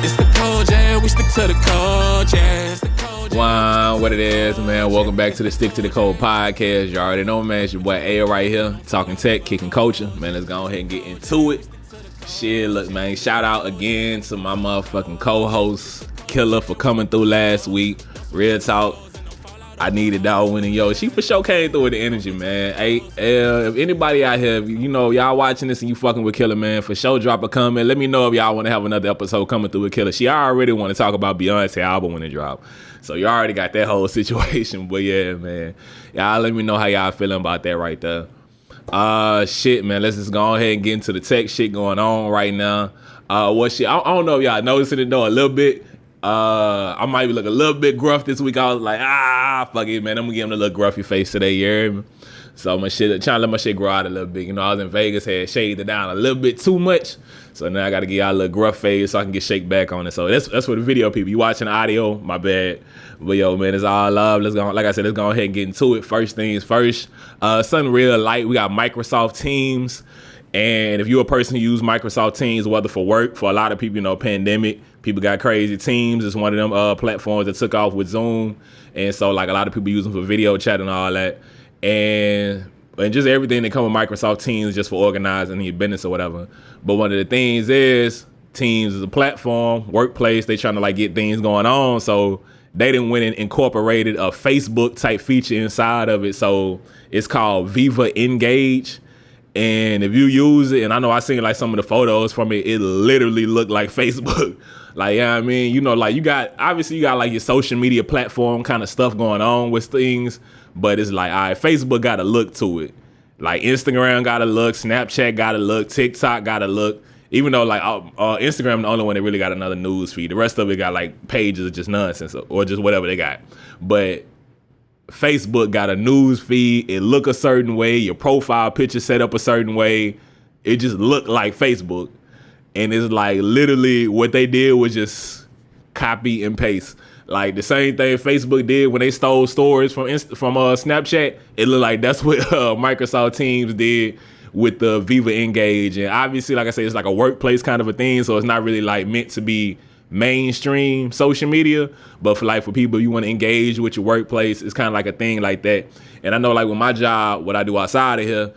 It's the code, yeah, we stick to the code, yeah. It's the code, Quan, what it is, man. Welcome back to the Stick to the Code podcast. You already know, man. It's your boy A right here, talking tech, kicking culture. Man, let's go ahead and get into it. Shit, look, man, shout out again to my motherfucking co-host, Killer, for coming through last week. Real talk. I needed that winning, yo. She for sure came through with the energy, man. Hey, if anybody out here, you know, y'all watching this and you fucking with Killer, man, for sure drop a comment. Let me know if y'all want to have another episode coming through with Killer. She already want to talk about Beyonce album when it drop. So you already got that whole situation. But yeah, man. Y'all let me know how y'all feeling about that right there. Shit, man. Let's just go ahead and get into the tech shit going on right now. What shit? I don't know if y'all noticing it though a little bit. I might be looking a little bit gruff this week. I was like, fuck it, man. I'm gonna give him a little gruffy face today, you hear me? So my shit, trying to let my shit grow out a little bit. You know, I was in Vegas, had shaved it down a little bit too much. So now I gotta give y'all a little gruff face so I can get shake back on it. So that's for the video people. You watching the audio, my bad. But yo, man, it's all love. Let's go, like I said, let's go ahead and get into it. First things first. Something real light. We got Microsoft Teams. And if you're a person who use Microsoft Teams, whether for work, for a lot of people, you know, pandemic, people got crazy. Teams is one of them platforms that took off with Zoom. And so, like, a lot of people use them for video chat and all that. And just everything that come with Microsoft Teams just for organizing your business or whatever. But one of the things is Teams is a platform, workplace. They trying to, like, get things going on. So they didn't went and incorporated a Facebook type feature inside of it. So it's called Viva Engage. And if you use it, and I know I seen like some of the photos from it, it literally looked like Facebook. Like, yeah, I mean, you know, like you got like your social media platform kind of stuff going on with things, but it's like, all right, Facebook got a look to it. Like Instagram got a look, Snapchat got a look, TikTok got a look. Even though like Instagram the only one that really got another news feed. The rest of it got like pages of just nonsense or just whatever they got. But Facebook got a news feed. It look a certain way. Your profile picture set up a certain way. It just looked like Facebook. And it's like literally what they did was just copy and paste. Like the same thing Facebook did when they stole stories from Snapchat. It looked like that's what Microsoft Teams did with the Viva Engage. And obviously, like I said, it's like a workplace kind of a thing. So it's not really like meant to be mainstream social media, but for people you want to engage with your workplace, it's kind of like a thing like that. And I know like with my job, what I do outside of here,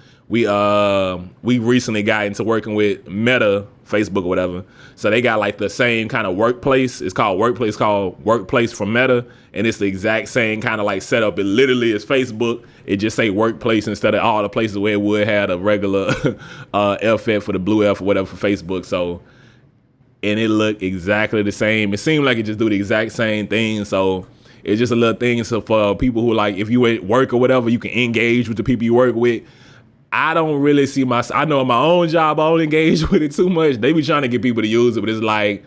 we recently got into working with Meta, Facebook or whatever. So they got like the same kind of workplace. It's called Workplace from Meta, and it's the exact same kind of like setup. It literally is Facebook. It just say workplace instead of all the places where it would have a regular FF for the blue F or whatever for Facebook. So and it looked exactly the same. It seemed like it just do the exact same thing. So it's just a little thing. So for people who like, if you at work or whatever, you can engage with the people you work with. I don't really see I know in my own job, I don't engage with it too much. They be trying to get people to use it, but it's like,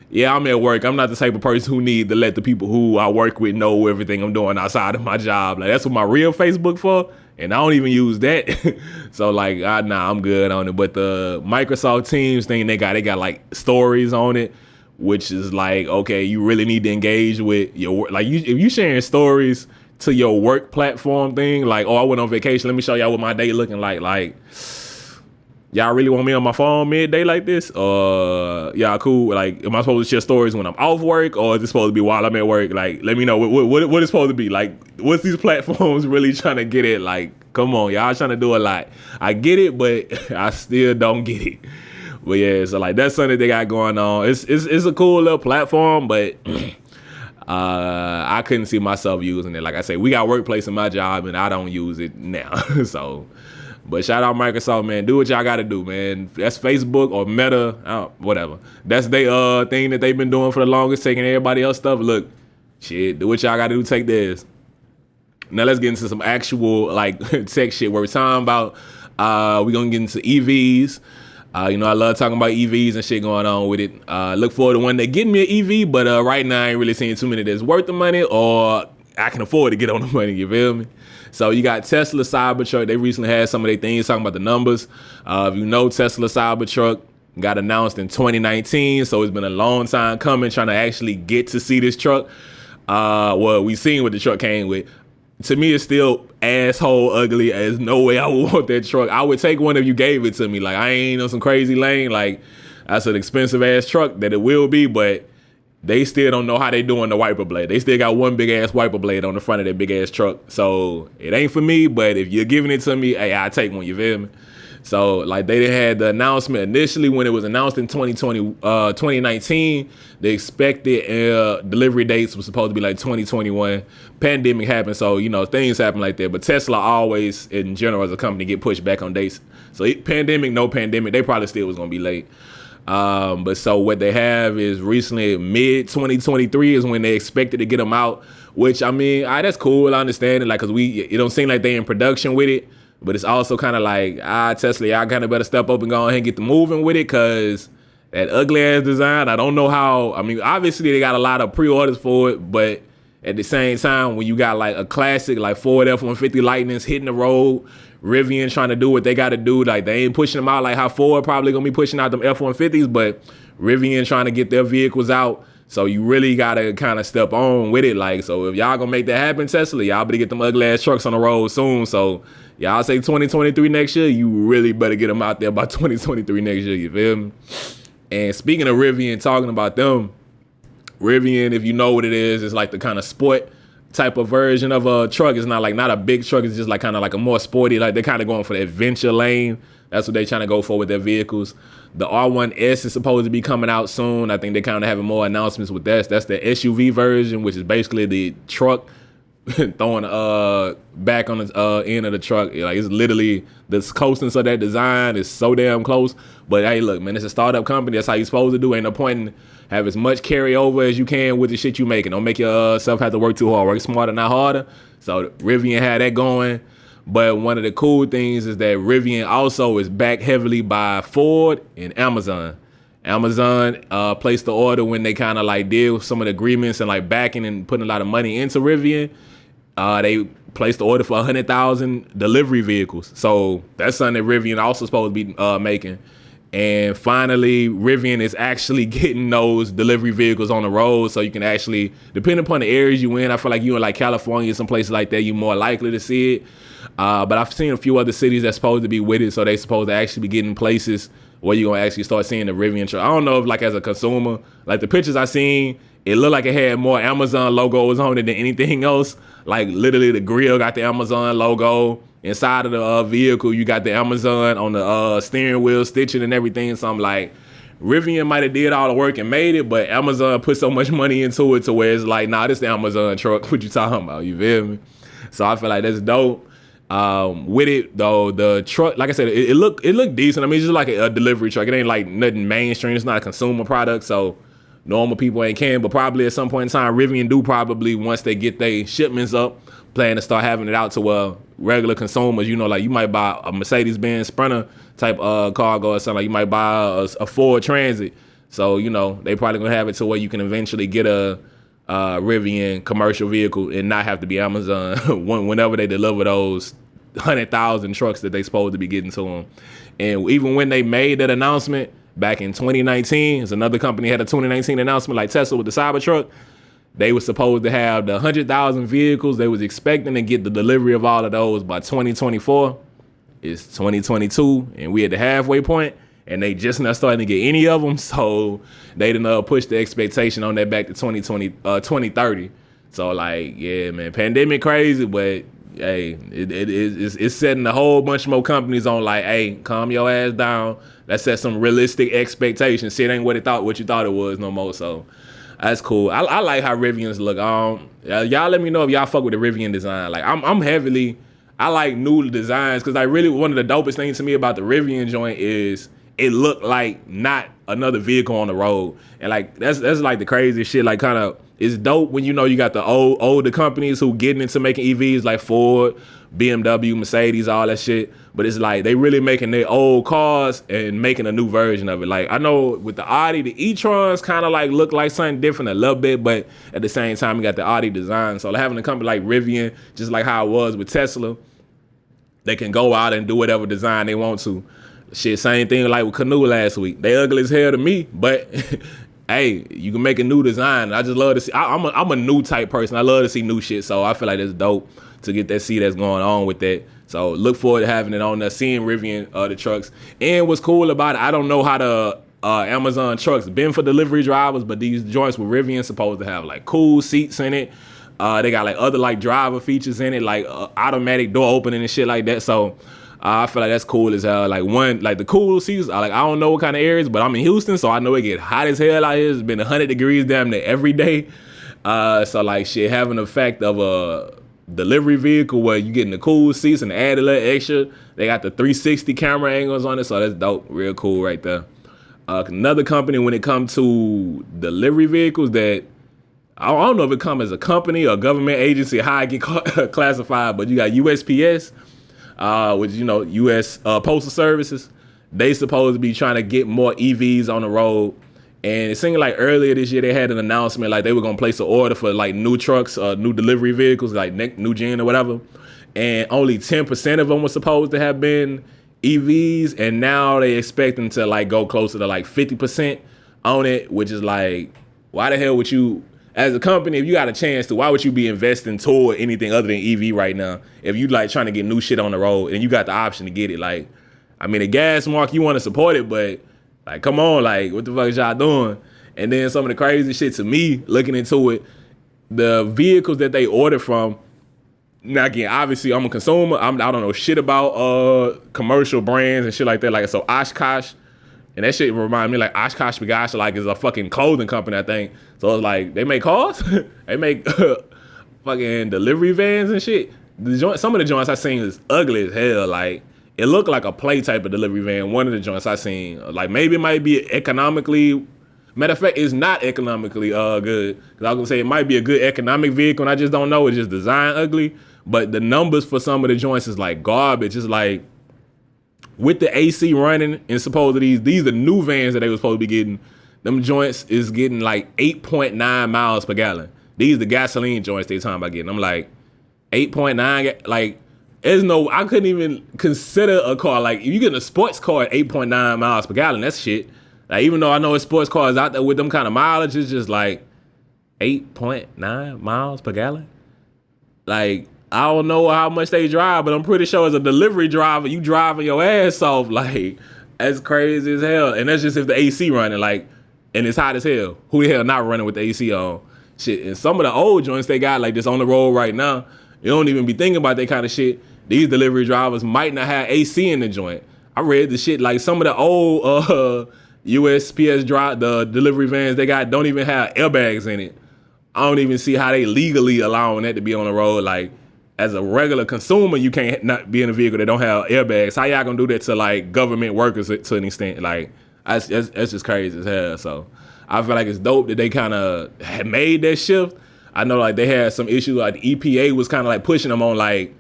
yeah, I'm at work. I'm not the type of person who need to let the people who I work with know everything I'm doing outside of my job. Like that's what my real Facebook for. And I don't even use that. So like, I'm good on it. But the Microsoft Teams thing, they got like stories on it, which is like, okay, you really need to engage with your, like if you sharing stories to your work platform thing, like, oh, I went on vacation. Let me show y'all what my day looking like, y'all really want me on my phone midday like this? Y'all cool? Like, am I supposed to share stories when I'm off work, or is it supposed to be while I'm at work? Like, let me know what it's supposed to be. Like, what's these platforms really trying to get at? Like, come on, y'all trying to do a lot. I get it, but I still don't get it. But yeah, so like that's something they got going on. It's a cool little platform, but I couldn't see myself using it. Like I say, we got workplace in my job, and I don't use it now. So. But shout out Microsoft, man. Do what y'all got to do, man. That's Facebook or Meta, whatever. That's their thing that they've been doing for the longest, taking everybody else stuff. Look, shit, do what y'all got to do. Take theirs. Now let's get into some actual like tech shit where we're talking about. We're gonna get into EVs. You know, I love talking about EVs and shit going on with it. Look forward to one day getting me an EV, but right now I ain't really seeing too many that's worth the money or I can afford to get on the money. You feel me? So you got Tesla Cybertruck. They recently had some of their things talking about the numbers. If you know, Tesla Cybertruck got announced in 2019. So it's been a long time coming trying to actually get to see this truck. Well, we seen what the truck came with. To me, it's still asshole ugly. There's no way I would want that truck. I would take one if you gave it to me. Like, I ain't on some crazy lane. Like, That's an expensive ass truck that it will be, but they still don't know how they doing the wiper blade. They still got one big ass wiper blade on the front of that big ass truck. So it ain't for me, but if you're giving it to me, hey, I'll take one, you feel me? So like they had the announcement initially when it was announced in 2019, the expected delivery dates was supposed to be like 2021. Pandemic happened, so things happen like that. But Tesla always, in general, as a company, get pushed back on dates. So pandemic, no pandemic, they probably still was gonna be late. But so what they have is recently mid 2023 is when they expected to get them out, which I mean, that's cool. I understand it, like, cause it don't seem like they in production with it, but it's also kind of like, Tesla, y'all kind of better step up and go ahead and get the moving with it, cause that ugly ass design, I don't know how. I mean, obviously they got a lot of pre-orders for it, but at the same time, when you got like a classic like Ford F-150 Lightnings hitting the road, Rivian trying to do what they got to do, like they ain't pushing them out like how Ford probably gonna be pushing out them F-150s, but Rivian trying to get their vehicles out. So you really gotta kind of step on with it. Like, so if y'all gonna make that happen, Tesla, y'all better get them ugly ass trucks on the road soon. So y'all say 2023 next year, you really better get them out there by 2023 next year. You feel me? And speaking of Rivian, talking about them, Rivian, if you know what it is, it's like the kind of sport type of version of a truck. It's not a big truck. It's just like kind of like a more sporty, like they're kind of going for the adventure lane. That's what they're trying to go for with their vehicles. The R1S is supposed to be coming out soon. I think they're kind of having more announcements with that. That's the SUV version, which is basically the truck throwing back on the end of the truck. Like, it's literally the closeness of that design is so damn close. But hey, look, man, it's a startup company. That's how you're supposed to do. Ain't no point in have as much carryover as you can with the shit you making. Don't make yourself have to work too hard. Work smarter, not harder. So Rivian had that going. But one of the cool things is that Rivian also is backed heavily by Ford and Amazon. Amazon placed the order when they kind of like did with some of the agreements and like backing and putting a lot of money into Rivian. They placed the order for 100,000 delivery vehicles. So that's something that Rivian also supposed to be making. And finally, Rivian is actually getting those delivery vehicles on the road, so you can actually, depending upon the areas you in, I feel like you in like California, some places like that, you're more likely to see it. But I've seen a few other cities that's supposed to be with it, so they supposed to actually be getting places where you're gonna actually start seeing the Rivian truck. I don't know if like as a consumer, like the pictures I seen, it looked like it had more Amazon logos on it than anything else. Like literally the grill got the Amazon logo. Inside of the vehicle, you got the Amazon on the steering wheel, stitching and everything. So I'm like, Rivian might have did all the work and made it, but Amazon put so much money into it to where it's like, nah, this the Amazon truck. What you talking about? You feel me? So I feel like that's dope. With it though, the truck, like I said, it looked decent. I mean, it's just like a delivery truck. It ain't like nothing mainstream. It's not a consumer product, so normal people ain't can. But probably at some point in time, Rivian do probably, once they get their shipments up, plan to start having it out to regular consumers. Like you might buy a Mercedes-Benz Sprinter type cargo or something. Like you might buy a Ford Transit. So they probably gonna have it to where you can eventually get a Rivian commercial vehicle and not have to be Amazon whenever they deliver those 100,000 trucks that they supposed to be getting to them. And even when they made that announcement back in 2019, as another company had a 2019 announcement like Tesla with the Cybertruck, they were supposed to have the 100,000 vehicles. They was expecting to get the delivery of all of those by 2024. It's 2022, and we at the halfway point, and they just not starting to get any of them. So they didn't push the expectation on that back to 2030. So like, yeah, man, pandemic crazy, but hey, it's setting a whole bunch more companies on like, hey, calm your ass down. Let's set some realistic expectations. Shit ain't what you thought it was no more. So that's cool. I like how Rivians look. Y'all let me know if y'all fuck with the Rivian design. Like I like new designs because like really one of the dopest things to me about the Rivian joint is it looked like not another vehicle on the road. And like that's like the craziest shit. Like kind of it's dope when you got the older companies who getting into making EVs like Ford, BMW, Mercedes, all that shit. But it's like they really making their old cars and making a new version of it. Like I know with the Audi, the e-trons kind of like look like something different a little bit, but at the same time you got the Audi design. So having a company like Rivian, just like how it was with Tesla, they can go out and do whatever design they want to. Shit, same thing like with Canoe last week. They ugly as hell to me, but hey, you can make a new design. I just love to see. I'm a new type person. I love to see new shit. So I feel like it's dope to get that see that's going on with that. So look forward to having it on there, seeing Rivian the trucks. And what's cool about it, I don't know how the Amazon trucks been for delivery drivers, but these joints with Rivian supposed to have like cool seats in it. They got like other like driver features in it, like automatic door opening and shit like that. So I feel like that's cool as hell. Like the cool seats. I don't know what kind of areas, but I'm in Houston, so I know it get hot as hell out here. It's been 100 degrees damn near every day. So like shit having the effect of a delivery vehicle where you getting the cool seats and add a little extra. They got the 360 camera angles on it, so that's dope. Real cool right there. Another company when it comes to delivery vehicles that I don't know if it comes as a company or government agency, how it get classified, but you got USPS, which, U.S. Postal Services. They supposed to be trying to get more EVs on the road. And it seemed like earlier this year they had an announcement like they were going to place an order for like new trucks, new delivery vehicles, like new gen or whatever. And only 10% of them were supposed to have been EVs. And now they expecting to like go closer to like 50% on it, which is like, why the hell would you, as a company, if you got a chance to, why would you be investing toward anything other than EV right now? If you like trying to get new shit on the road and you got the option to get it, like, I mean, the gas market, you want to support it, but like, come on, like, what the fuck is y'all doing? And then some of the crazy shit to me, looking into it, the vehicles that they ordered from, now again, obviously I'm a consumer. I don't know shit about commercial brands and shit like that. Like, so Oshkosh, and that shit remind me like Oshkosh B'gosh like is a fucking clothing company, I think. So it's like, they make cars? They make fucking delivery vans and shit. Some of the joints I seen is ugly as hell. Like, it looked like a play type of delivery van. One of the joints I seen, like maybe it might be economically, matter of fact, it's not economically good. Cause I was gonna say it might be a good economic vehicle and I just don't know. It's just designed ugly. But the numbers for some of the joints is like garbage. It's like with the AC running and supposedly these are new vans that they were supposed to be getting. Them joints is getting like 8.9 miles per gallon. These the gasoline joints they talking about getting. I'm like 8.9, like, there's no, I couldn't even consider a car. Like, if you get a sports car at 8.9 miles per gallon, that's shit. Like, even though I know a sports car is out there with them kind of mileage, it's just like 8.9 miles per gallon. Like, I don't know how much they drive, but I'm pretty sure as a delivery driver, you driving your ass off. Like, that's crazy as hell. And that's just if the AC running, like, and it's hot as hell. Who the hell not running with the AC on? Shit. And some of the old joints they got, like, this on the road right now, you don't even be thinking about that kind of shit. These delivery drivers might not have AC in the joint. I read the shit like some of the old USPS the delivery vans they got don't even have airbags in it. I don't even see how they legally allowing that to be on the road. Like, as a regular consumer, you can't not be in a vehicle that don't have airbags. How y'all gonna do that to like government workers to an extent? Like, that's just crazy as hell. So I feel like it's dope that they kind of had made that shift. I know like they had some issues, like the EPA was kind of like pushing them on like,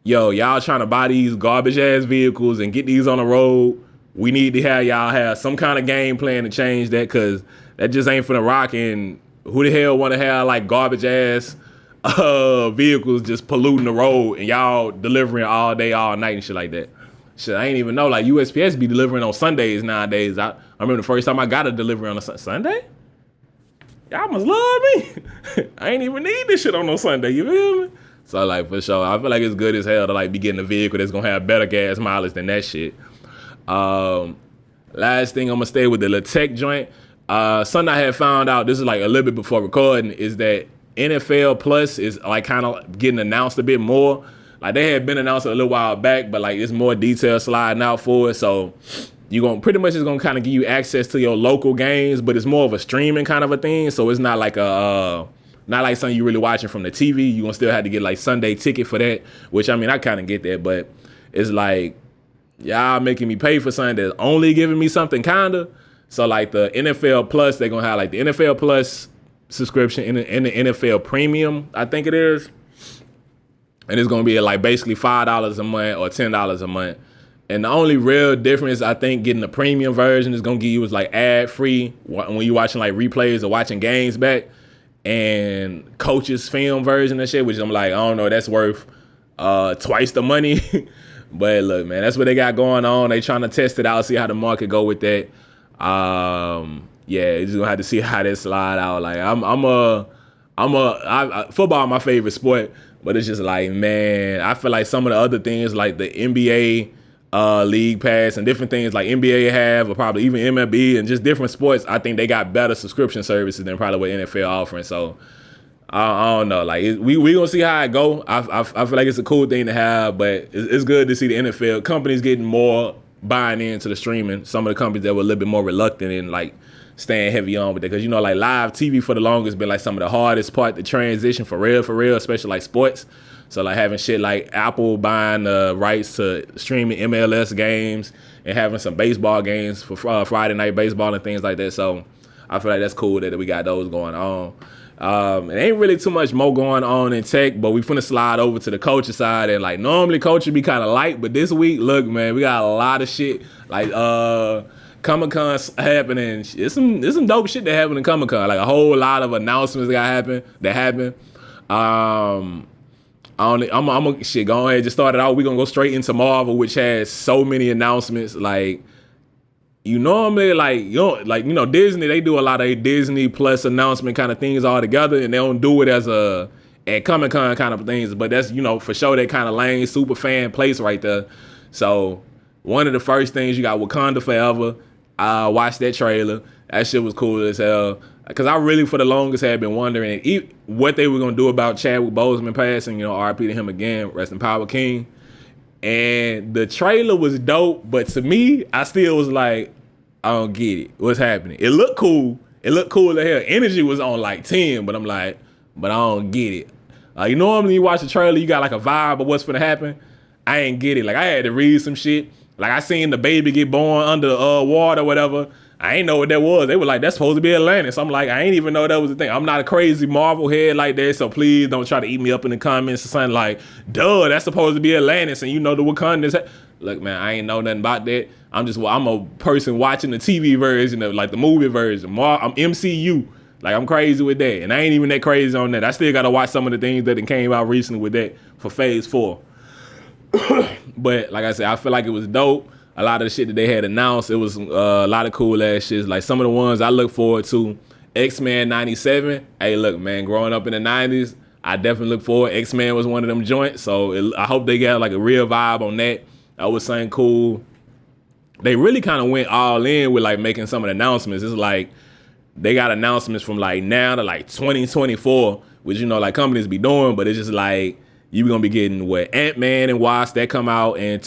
yo, y'all trying to buy these garbage ass vehicles and get these on the road. We need to have y'all have some kind of game plan to change that, cause that just ain't for the rock. And who the hell want to have like garbage ass vehicles just polluting the road and y'all delivering all day, all night and shit like that. Shit, I ain't even know like USPS be delivering on Sundays nowadays. I remember the first time I got a delivery on a Sunday. Y'all must love me. I ain't even need this shit on no Sunday, you feel me? So like, for sure, I feel like it's good as hell to like be getting a vehicle that's gonna have better gas mileage than that shit. Last thing I'm gonna stay with the little tech joint. Something I had found out, this is like a little bit before recording, is that NFL Plus is like kind of getting announced a bit more. Like they had been announced a little while back, but like it's more details sliding out for it. So you gonna pretty much is gonna kind of give you access to your local games, but it's more of a streaming kind of a thing. So it's not like not like something you really watching from the TV. You gonna still have to get like Sunday ticket for that, which I mean I kind of get that, but it's like y'all making me pay for something that's only giving me something kinda. So like the NFL Plus, they're gonna have like the NFL Plus subscription in the NFL Premium, I think it is, and it's gonna be like basically $5 a month or $10 a month. And the only real difference, I think, getting the premium version is gonna give you is like ad free when you're watching like replays or watching games back, and coaches film version and shit, which I'm like, I don't know, that's worth twice the money. But look, man, that's what they got going on. They trying to test it out, see how the market go with that. Yeah, you're just gonna have to see how that slide out. Like football my favorite sport, but it's just like, man, I feel like some of the other things like the NBA league pass and different things like NBA have, or probably even MLB and just different sports. I think they got better subscription services than probably what NFL offering. So I don't know. Like we gonna see how it go. I feel like it's a cool thing to have, but it's good to see the NFL companies getting more buying into the streaming. Some of the companies that were a little bit more reluctant in like staying heavy on with it, because like live TV for the longest been like some of the hardest part to transition for real, especially like sports. So like having shit like Apple buying the rights to streaming MLS games and having some baseball games for Friday night baseball and things like that. So I feel like that's cool that we got those going on. It ain't really too much more going on in tech, but we finna slide over to the culture side. And like normally culture be kind of light, but this week, look, man, we got a lot of shit. Like Comic-Con happening. It's some dope shit that happened in Comic-Con. Like a whole lot of announcements that happened. I'm gonna shit go ahead and just start it out. We're gonna go straight into Marvel, which has so many announcements. Like you normally Disney, they do a lot of Disney Plus announcement kind of things all together, and they don't do it as at Comic-Con kind of things. But that's for sure that kind of lame super fan place right there. So one of the first things, you got Wakanda Forever. I watched that trailer. That shit was cool as hell. Because I really, for the longest, had been wondering what they were going to do about Chadwick Boseman passing, RIP to him again, rest in power, King. And the trailer was dope, but to me, I still was like, I don't get it. What's happening? It looked cool. It looked cool as hell. Energy was on like 10, but I'm like, but I don't get it. Normally you watch the trailer, you got like a vibe of what's going to happen. I ain't get it. Like I had to read some shit. Like I seen the baby get born under water or whatever. I ain't know what that was. They were like, that's supposed to be Atlantis. I'm like, I ain't even know that was the thing. I'm not a crazy Marvel head like that, so please don't try to eat me up in the comments or something like, duh, that's supposed to be Atlantis, and the Wakandans. Look, man, I ain't know nothing about that. I'm a person watching the TV version of like the movie version. I'm MCU. Like I'm crazy with that, and I ain't even that crazy on that. I still gotta watch some of the things that came out recently with that for Phase 4. But like I said, I feel like it was dope. A lot of the shit that they had announced, it was a lot of cool ass shit. Like some of the ones I look forward to, X-Men 97. Hey, look, man, growing up in the 90s, I definitely look forward. X-Men was one of them joints, so I hope they got like a real vibe on that. That was something cool. They really kind of went all in with like making some of the announcements. It's like they got announcements from like now to like 2024, which like companies be doing, but it's just like, you're going to be getting Ant-Man and Wasp that come out in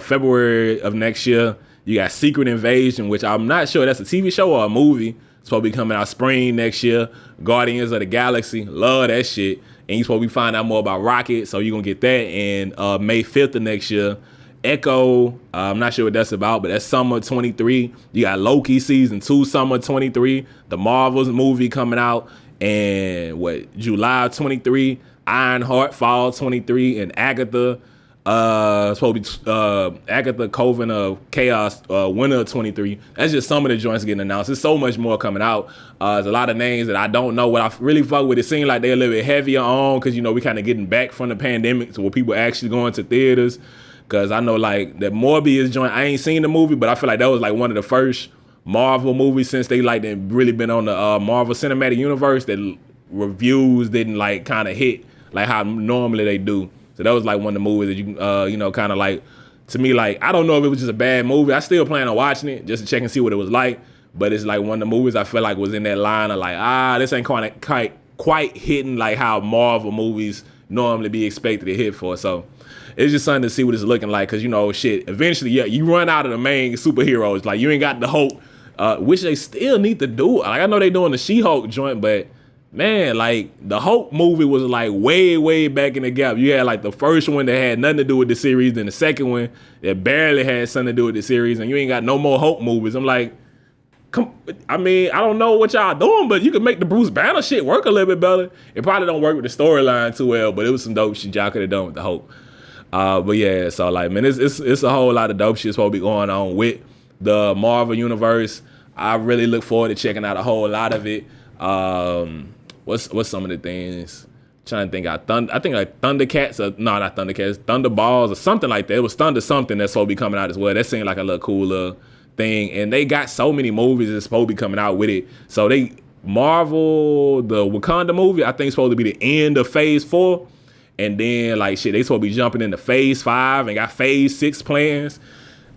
February of next year. You got Secret Invasion, which I'm not sure that's a TV show or a movie. It's supposed to be coming out spring next year. Guardians of the Galaxy, love that shit. And you're supposed to be finding out more about Rocket, so you're going to get that in May 5th of next year. Echo, I'm not sure what that's about, but that's summer 23. You got Loki season 2, summer 23. The Marvels movie coming out in July 23. Ironheart fall 23, and Agatha supposed to be Agatha Coven of Chaos winter of 23. That's just some of the joints getting announced. There's so much more coming out. There's a lot of names that I don't know what I really fuck with. It seems like they're a little bit heavier on because we kind of getting back from the pandemic to where people actually going to theaters. Because I know like that Morbius joint, I ain't seen the movie, but I feel like that was like one of the first Marvel movies since they like they've really been on the Marvel Cinematic Universe that reviews didn't like kind of hit like how normally they do. So that was like one of the movies that you kind of like, to me, like, I don't know if it was just a bad movie. I still plan on watching it just to check and see what it was like. But it's like one of the movies I feel like was in that line of like, this ain't quite hitting like how Marvel movies normally be expected to hit for. So it's just something to see what it's looking like. Cause shit, eventually, yeah, you run out of the main superheroes. Like you ain't got the Hulk, which they still need to do. Like I know they doing the She-Hulk joint, but man, like the Hulk movie was like way back in the gap. You had like the first one that had nothing to do with the series, then the second one that barely had something to do with the series, and you ain't got no more Hulk movies. I'm like, I don't know what y'all doing, but you could make the Bruce Banner shit work a little bit better. It probably don't work with the storyline too well, but it was some dope shit y'all could have done with the Hulk. But yeah, so like, man, it's a whole lot of dope shit supposed to be going on with the Marvel universe. I really look forward to checking out a whole lot of it. What's some of the things? Trying to think. I think like Thundercats, not Thundercats, Thunderballs or something like that. It was Thunder something that's supposed to be coming out as well. That seemed like a little cooler thing. And they got so many movies that's supposed to be coming out with it. So the Wakanda movie, I think is supposed to be the end of Phase 4. And then like shit, they supposed to be jumping into phase 5 and got phase 6 plans.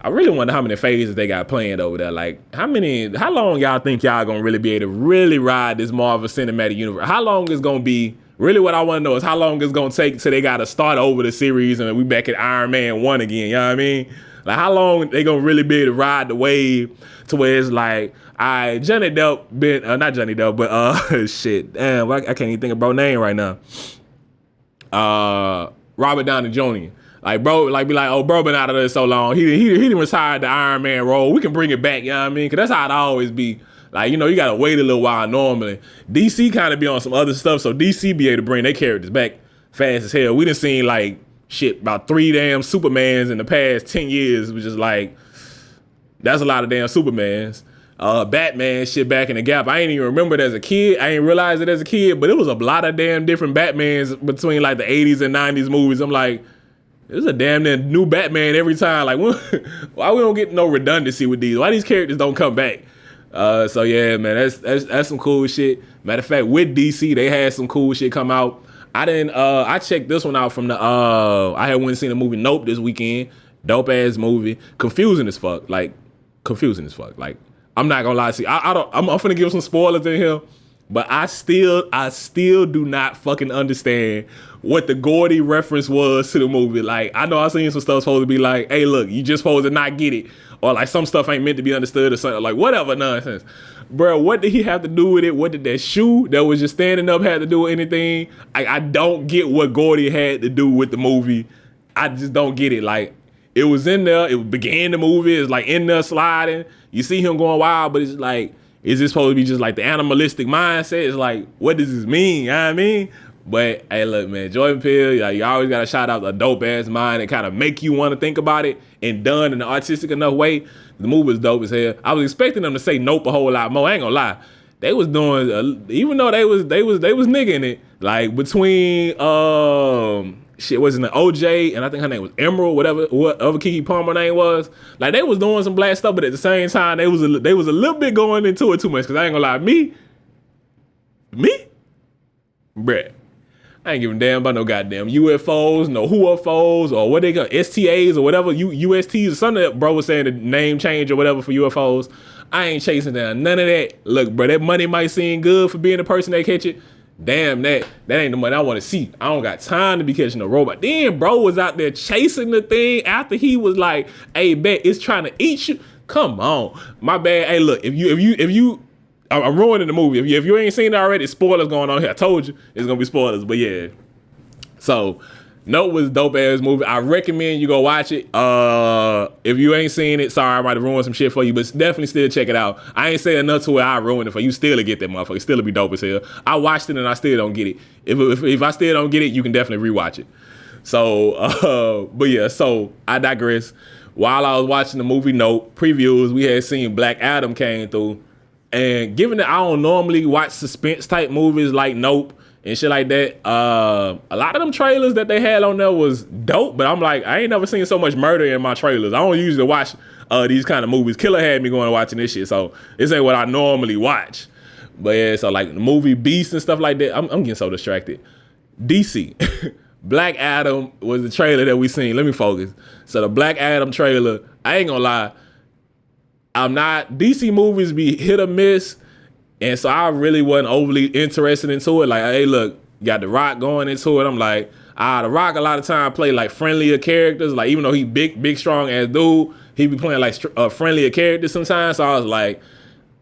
I really wonder how many phases they got planned over there. Like how long y'all think y'all gonna really be able to really ride this Marvel Cinematic Universe? How long is gonna be? Really what I want to know is how long it's gonna take till they gotta start over the series and we back at Iron Man 1 again, you know what I mean? Like how long they gonna really be able to ride the wave to where it's like, Johnny Depp not Johnny Depp, but shit, damn, I can't even think of bro's name right now. Robert Downey Jr. Like bro, like be like, oh bro been out of there so long. He didn't retire the Iron Man role. We can bring it back, you know what I mean? Cause that's how it always be. Like, you know, you gotta wait a little while normally. DC kind of be on some other stuff, so DC be able to bring their characters back fast as hell. We done seen like shit about 3 damn Supermans in the past 10 years, which is like, that's a lot of damn Supermans. Batman shit back in the gap. I ain't even remember it as a kid. I ain't realize it as a kid, but it was a lot of damn different Batmans between like the 80s and 90s movies. I'm like, there's a damn new Batman every time. Like, why we don't get no redundancy with these? Why these characters don't come back? So yeah, man, that's some cool shit. Matter of fact, with DC, they had some cool shit come out. I checked this one out from the I had went and seen the movie Nope this weekend. Dope ass movie. Confusing as fuck. Like I'm not gonna lie to you. I'm finna give some spoilers in here, but I still do not fucking understand what the Gordy reference was to the movie. Like, I know I seen some stuff supposed to be like, hey look, you just supposed to not get it. Or like some stuff ain't meant to be understood or something. Like whatever nonsense. Bro, what did he have to do with it? What did that shoe that was just standing up have to do with anything? I don't get what Gordy had to do with the movie. I just don't get it. Like, it was in there. It began the movie. It's like in there sliding. You see him going wild, but it's like, is this supposed to be just like the animalistic mindset? It's like, what does this mean? You know what I mean? But hey, look, man, Jordan Peele, like, you always got to shout out a dope ass mind and kind of make you want to think about it, and done in an artistic enough way. The movie was dope as hell. I was expecting them to say nope a whole lot more. I ain't gonna lie. They was doing, even though they was nigga in it, like between shit, wasn't the OJ and I think her name was Emerald, whatever Kiki Palmer name was. Like they was doing some black stuff, but at the same time they was a little bit going into it too much. Cause I ain't gonna lie, me, bruh, I ain't giving a damn about no goddamn UFOs, no UFOs, or what they got, STAs or whatever, USTs or something that bro was saying the name change or whatever for UFOs. I ain't chasing down none of that. Look, bro, that money might seem good for being the person that catch it. Damn, that ain't the money I want to see. I don't got time to be catching a robot. Then bro was out there chasing the thing after he was like, hey, bet it's trying to eat you. Come on. My bad. Hey, look, if you I'm ruining the movie. If you ain't seen it already, spoilers going on here. I told you it's gonna be spoilers, but yeah. So, Nope was a dope ass movie. I recommend you go watch it. If you ain't seen it, sorry, I might have ruined some shit for you, but definitely still check it out. I ain't saying enough to where I ruined it for you. Still to get that motherfucker. Still to be dope as hell. I watched it and I still don't get it. If I still don't get it, you can definitely rewatch it. So, but yeah. So I digress. While I was watching the movie Nope previews, we had seen Black Adam came through. And given that I don't normally watch suspense type movies like Nope and shit like that, a lot of them trailers that they had on there was dope, but I'm like, I ain't never seen so much murder in my trailers. I don't usually watch these kind of movies. Killer had me going watching this shit, so this ain't what I normally watch. But yeah, so like the movie Beast and stuff like that, I'm getting so distracted. DC. Black Adam was the trailer that we seen. Let me focus. So the Black Adam trailer, I ain't gonna lie, DC movies be hit or miss, and so I really wasn't overly interested into it. Like, hey, look, you got The Rock going into it. I'm like, The Rock a lot of time play like friendlier characters. Like, even though he big, strong ass dude, he be playing like friendlier characters sometimes. So I was like,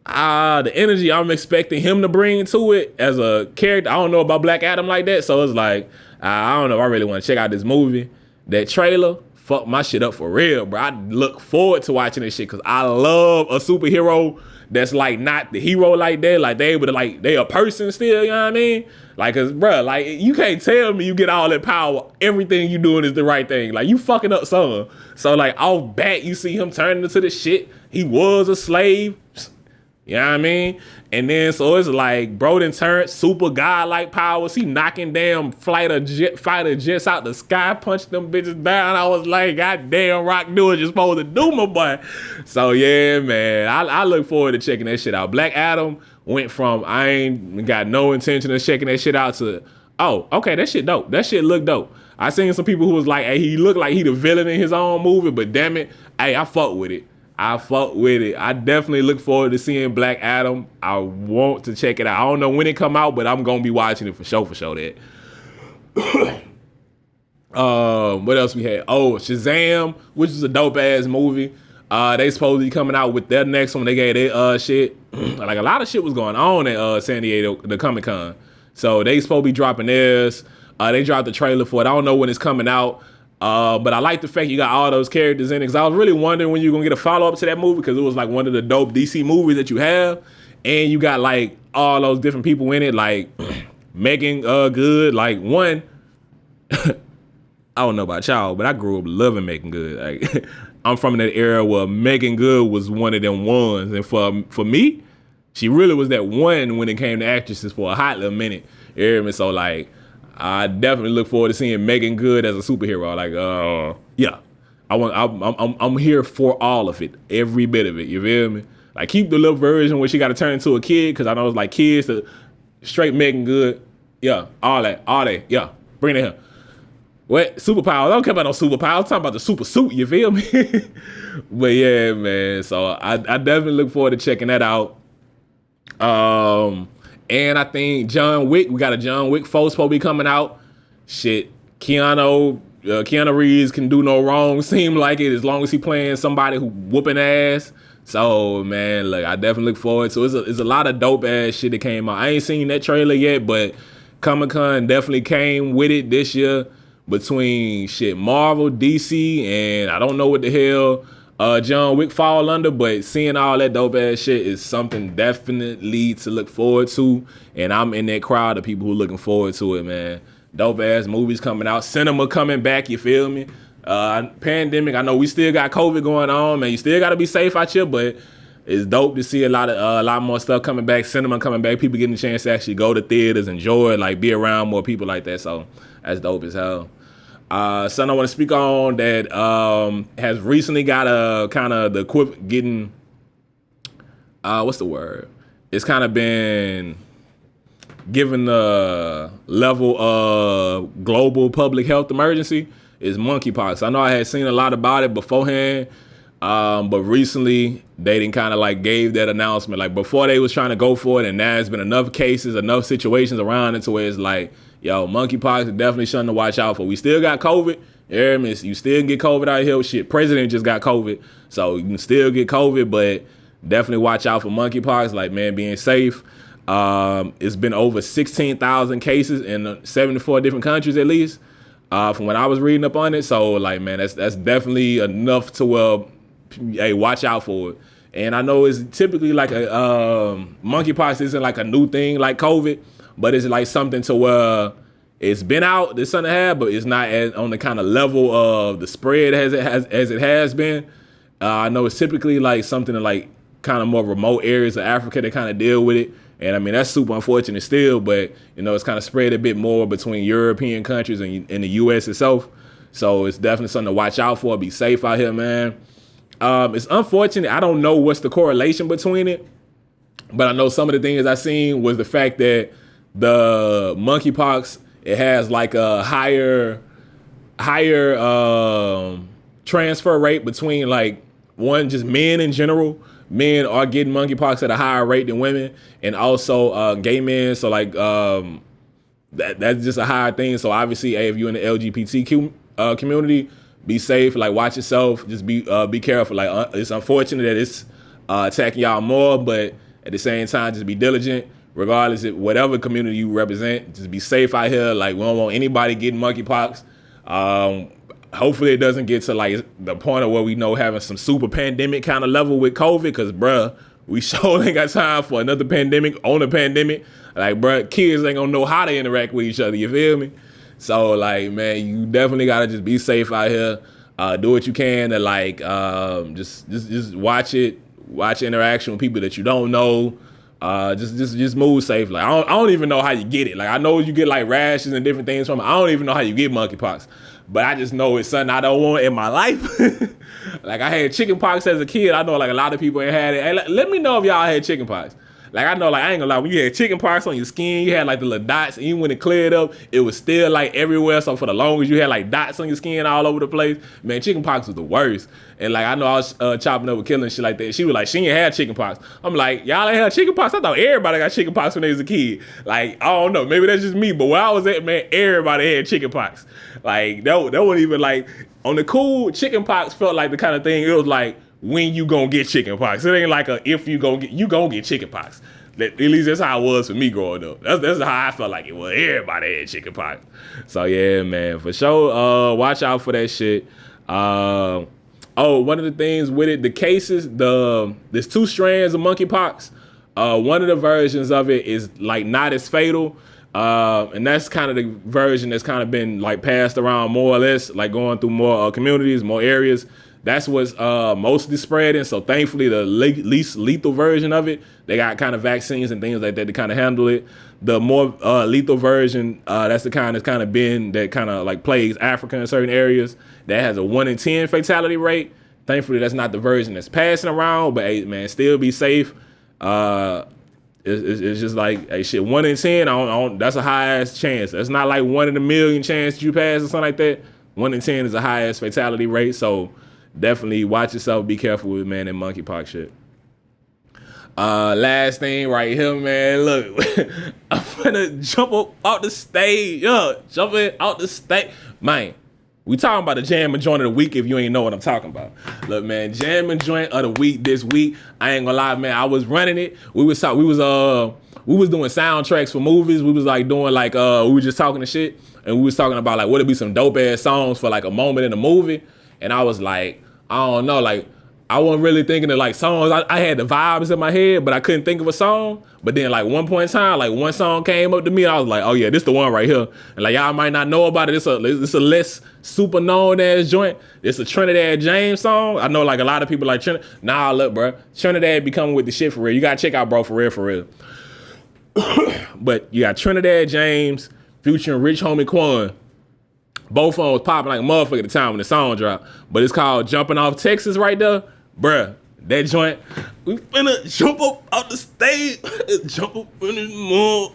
the energy I'm expecting him to bring to it as a character, I don't know about Black Adam like that. So it's like, I don't know if I really want to check out this movie. That trailer fucked my shit up for real, bro. I look forward to watching this shit because I love a superhero that's like not the hero like that. Like they able to like, they a person still, you know what I mean? Like, cause bro, like you can't tell me you get all that power, everything you doing is the right thing. Like you fucking up son. So like off bat you see him turning into the shit. He was a slave. You know what I mean? And then so it's like bro done turned super godlike powers. He knocking damn fighter jets out the sky, punching them bitches down. I was like, God damn, Rock do what you're supposed to do, my boy. So yeah, man, I look forward to checking that shit out. Black Adam went from I ain't got no intention of checking that shit out to Oh, okay, that shit dope. That shit look dope. I seen some people who was like, hey, he looked like he the villain in his own movie, but damn it, hey, I fuck with it. I definitely look forward to seeing Black Adam. I want to check it out. I don't know when it come out, but I'm gonna be watching it for sure that. What else we had? Oh, Shazam, which is a dope ass movie. They supposedly coming out with their next one. They gave their shit. Like a lot of shit was going on at San Diego, the Comic Con. So they supposed to be dropping theirs. They dropped the trailer for it. I don't know when it's coming out. But I like the fact you got all those characters in it. Cause I was really wondering when you're gonna get a follow-up to that movie, because it was like one of the dope DC movies that you have. And you got like all those different people in it, like Megan Good, like one. I don't know about y'all, but I grew up loving Megan Good. Like I'm from that era where Megan Good was one of them ones. And for me, she really was that one when it came to actresses for a hot little minute. You hear me? So like, I definitely look forward to seeing Megan Good as a superhero. Like, yeah, I'm here for all of it, every bit of it. You feel me? Like, keep the little version where she got to turn into a kid, because I know it's like kids to straight Megan Good. Yeah, all that. Yeah, bring it here. What superpowers? I don't care about no superpowers. I'm talking about the super suit. You feel me? But yeah, man. So I definitely look forward to checking that out. And I think John Wick, we got a John Wick 4 supposed to be coming out. Shit, Keanu Reeves can do no wrong, seem like it, as long as he playing somebody who whooping ass. So, man, look, I definitely look forward to it. It's a lot of dope ass shit that came out. I ain't seen that trailer yet, but Comic-Con definitely came with it this year, between shit Marvel, DC, and I don't know what the hell John Wick fall under, but seeing all that dope ass shit is something definitely to look forward to, and I'm in that crowd of people who looking forward to it, man. Dope ass movies coming out, cinema coming back, you feel me? Pandemic, I know we still got COVID going on, man. You still gotta be safe out here, but it's dope to see a lot more stuff coming back, cinema coming back, people getting a chance to actually go to theaters, enjoy it, like be around more people like that. So that's dope as hell. Something I want to speak on that has recently got a kind of the equivalent getting, what's the word? It's kind of been given the level of global public health emergency, is monkeypox. I know I had seen a lot about it beforehand, but recently they didn't kind of like gave that announcement. Like before they was trying to go for it, and now there's been enough cases, enough situations around it to where it's like, yo, monkeypox is definitely something to watch out for. We still got COVID. You still can get COVID out here. Shit, president just got COVID. So you can still get COVID, but definitely watch out for monkeypox. Like, man, being safe. It's been over 16,000 cases in 74 different countries at least, from when I was reading up on it. So, like, man, that's definitely enough to, hey, watch out for it. And I know it's typically like monkeypox isn't like a new thing like COVID, but it's like something to where it's been out this summer had, but it's not on the kind of level of the spread as it has been. I know it's typically like something in like kind of more remote areas of Africa that kind of deal with it. And I mean, that's super unfortunate still, but you know, it's kind of spread a bit more between European countries and in the US itself. So it's definitely something to watch out for. Be safe out here, man. It's unfortunate. I don't know what's the correlation between it, but I know some of the things I seen was the fact that the monkeypox, it has like a higher transfer rate between like just men in general. Men are getting monkeypox at a higher rate than women, and also gay men. So like that's just a higher thing. So obviously, hey, if you're in the LGBTQ community, be safe. Like watch yourself. Just be careful. Like it's unfortunate that it's attacking y'all more, but at the same time, just be diligent. Regardless of whatever community you represent, just be safe out here. Like we don't want anybody getting monkeypox. Hopefully it doesn't get to like the point of where we know having some super pandemic kind of level with COVID, because bruh, we sure ain't got time for another pandemic on a pandemic. Like bruh, kids ain't gonna know how to interact with each other, you feel me? So like, man, you definitely gotta just be safe out here. Do what you can to like just watch interaction with people that you don't know. Just move safe. Like I don't even know how you get it. Like I know you get like rashes and different things from it. I don't even know how you get monkeypox, but I just know it's something I don't want in my life. Like I had chickenpox as a kid. I know like a lot of people ain't had it. Hey, let me know if y'all had chickenpox. Like I know, like I ain't gonna lie, when you had chicken pox on your skin, you had like the little dots, and even when it cleared up, it was still like everywhere. So for the longest, you had like dots on your skin all over the place. Man, chicken pox was the worst. And like I know I was chopping up with Killing and shit like that. She was like, she ain't had chicken pox. I'm like, y'all ain't had chicken pox? I thought everybody got chicken pox when they was a kid. Like I don't know, maybe that's just me, but where I was at, man, everybody had chicken pox. Like that wasn't even like on the cool. Chicken pox felt like the kind of thing. It was like when you gonna get chicken pox. It ain't like a if you gonna get chicken pox. At least that's how it was for me growing up. That's how I felt like it was. Everybody had chicken pox. So yeah, man, for sure. Watch out for that shit. One of the things with it, the cases, there's 2 strands of monkeypox. One of the versions of it is like not as fatal. And that's kind of the version that's kind of been like passed around more or less, like going through more communities, more areas. That's what's mostly spreading. So thankfully, the least lethal version of it, they got kind of vaccines and things like that to kind of handle it. The more lethal version, that's the kind that's kind of been that kind of like plagues Africa in certain areas. That has a 1 in 10 fatality rate. Thankfully, that's not the version that's passing around. But hey, man, still be safe. It's just like, hey, shit, 1 in 10, that's a high-ass chance. That's not like 1 in a million chance you pass or something like that. 1 in 10 is a high-ass fatality rate. So definitely watch yourself. Be careful with, man, that monkeypox shit. Last thing right here, man. Look, I'm finna jump up out the stage. Jumping out the stage. Man, we talking about the jam and joint of the week if you ain't know what I'm talking about. Look, man, jam and joint of the week this week. I ain't gonna lie, man. I was running it. We was doing soundtracks for movies. We was like doing like we were just talking to shit, and we was talking about like what'd be some dope ass songs for like a moment in the movie. And I was like, I don't know, like I wasn't really thinking of like songs. I had the vibes in my head, but I couldn't think of a song. But then like one point in time, like one song came up to me, and I was like, oh yeah, this the one right here. And like y'all might not know about it. It's a less super known ass joint. It's a Trinidad James song. I know like a lot of people like Trinidad. Nah, look, bro, Trinidad be coming with the shit for real. You gotta check out, bro, for real. But you got Trinidad James featuring Rich Homie Quan. Both of them was popping like a motherfucker at the time when the song dropped. But it's called Jumpin' Off Texas right there. Bruh, that joint, we finna jump up out the stage, jump up in this mall.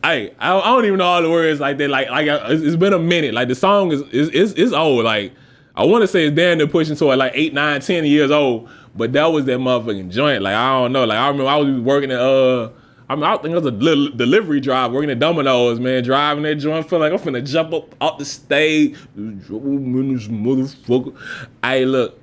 Hey, I don't even know all the words like that. Like it's been a minute. Like the song is old. Like I want to say it's damn near pushing to like 8, 9, 10 years old. But that was that motherfucking joint. Like I don't know. Like I remember I was working at I think it was a delivery drive, working at Domino's, man, driving that joint, feel like I'm finna jump up out the stage. Motherfucker. Hey, look,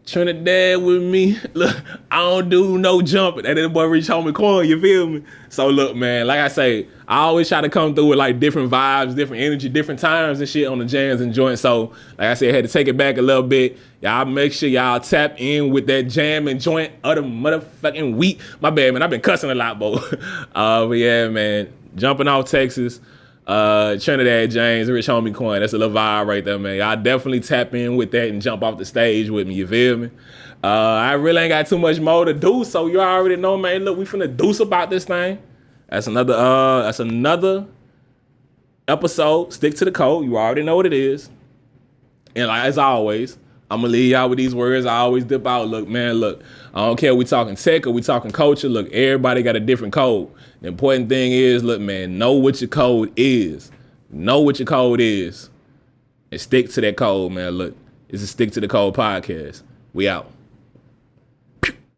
Trinidad with me. Look, I don't do no jumping. And then the boy Rich Homie Quan, you feel me? So look, man, like I say, I always try to come through with like different vibes, different energy, different times and shit on the jams and joints. So like I said, I had to take it back a little bit. Y'all make sure y'all tap in with that jam and joint of the motherfucking week. My bad, man. I've been cussing a lot, bro. But yeah, man. Jumping Off Texas. Trinidad James, Rich Homie Quan. That's a little vibe right there, man. Y'all definitely tap in with that and jump off the stage with me. You feel me? I really ain't got too much more to do, so you already know, man. Look, we finna deuce about this thing. That's another episode. Stick to the code. You already know what it is. And like as always, I'm gonna leave y'all with these words. I always dip out. Look, man, look. I don't care if we talking tech or we talking culture. Look, everybody got a different code. The important thing is, look, man, know what your code is. Know what your code is. And stick to that code, man. Look, it's a Stick to the Code podcast. We out.